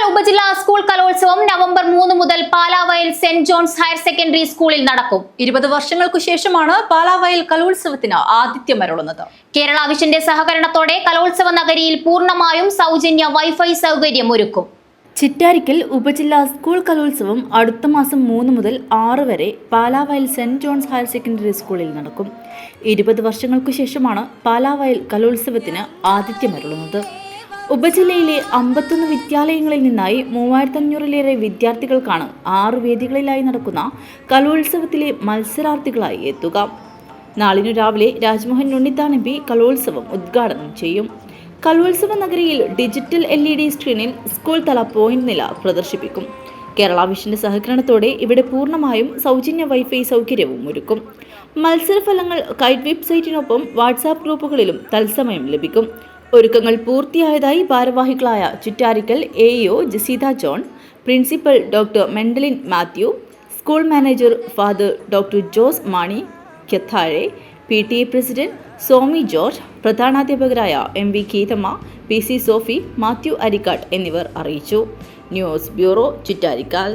ഉപജില്ലാ സ്കൂൾ കലോത്സവം നവംബർ 3 മുതൽ Palavayal Saint John's Higher Secondary സ്കൂളിൽ നടക്കും. 20 വർഷങ്ങൾക്കു ശേഷമാണ് പാലാവയൽ കലോത്സവത്തിന് ആതിഥ്യമരുളുന്നത്. കേരള വിഷന്റെ സഹകരണത്തോടെ കലോത്സവ നഗരിയിൽ പൂർണ്ണമായും സൗജന്യ വൈഫൈ സൗകര്യം ഒരുക്കും. ചിറ്റാരിക്കൽ ഉപജില്ലാ സ്കൂൾ കലോത്സവം അടുത്ത മാസം 3 മുതൽ 6 വരെ Palavayal Saint John's Higher Secondary സ്കൂളിൽ നടക്കും. 20 വർഷങ്ങൾക്കു ശേഷമാണ് പാലാവയൽ കലോത്സവത്തിന് ആതിഥ്യമരുളുന്നത്. ഉപജില്ലയിലെ 51 വിദ്യാലയങ്ങളിൽ നിന്നായി 3500-ലേറെ വിദ്യാർത്ഥികൾക്കാണ് 6 വേദികളിലായി നടക്കുന്ന കലോത്സവത്തിലെ മത്സരാർത്ഥികളായി എത്തുക. നാളിനു രാവിലെ രാജ്മോഹൻ ഉണ്ണിത്താൻ MP കലോത്സവം ഉദ്ഘാടനം ചെയ്യും. കലോത്സവ നഗരിയിൽ ഡിജിറ്റൽ LED സ്ക്രീനിൽ സ്കൂൾ തല പോയിന്റ് നില പ്രദർശിപ്പിക്കും. കേരള വിഷന്റെ സഹകരണത്തോടെ ഇവിടെ പൂർണ്ണമായും സൗജന്യ വൈഫൈ സൗകര്യവും ഒരുക്കും. മത്സരഫലങ്ങൾ കൈറ്റ് വെബ്സൈറ്റിനൊപ്പം വാട്സാപ്പ് ഗ്രൂപ്പുകളിലും തത്സമയം ലഭിക്കും. ഒരുക്കങ്ങൾ പൂർത്തിയായതായി ഭാരവാഹികളായ Chittarikkal AEO Jaseetha John, principal doctor Mendelin Mathew, school manager father doctor Jose Mani കെത്താഴെ, PTA പ്രസിഡന്റ് സോമി ജോർജ്, പ്രധാനാധ്യാപകരായ MV ഗീതമ്മ, PC സോഫി, മാത്യു അരിക്കാട്ട് എന്നിവർ അറിയിച്ചു. News bureau, Chittarikkal.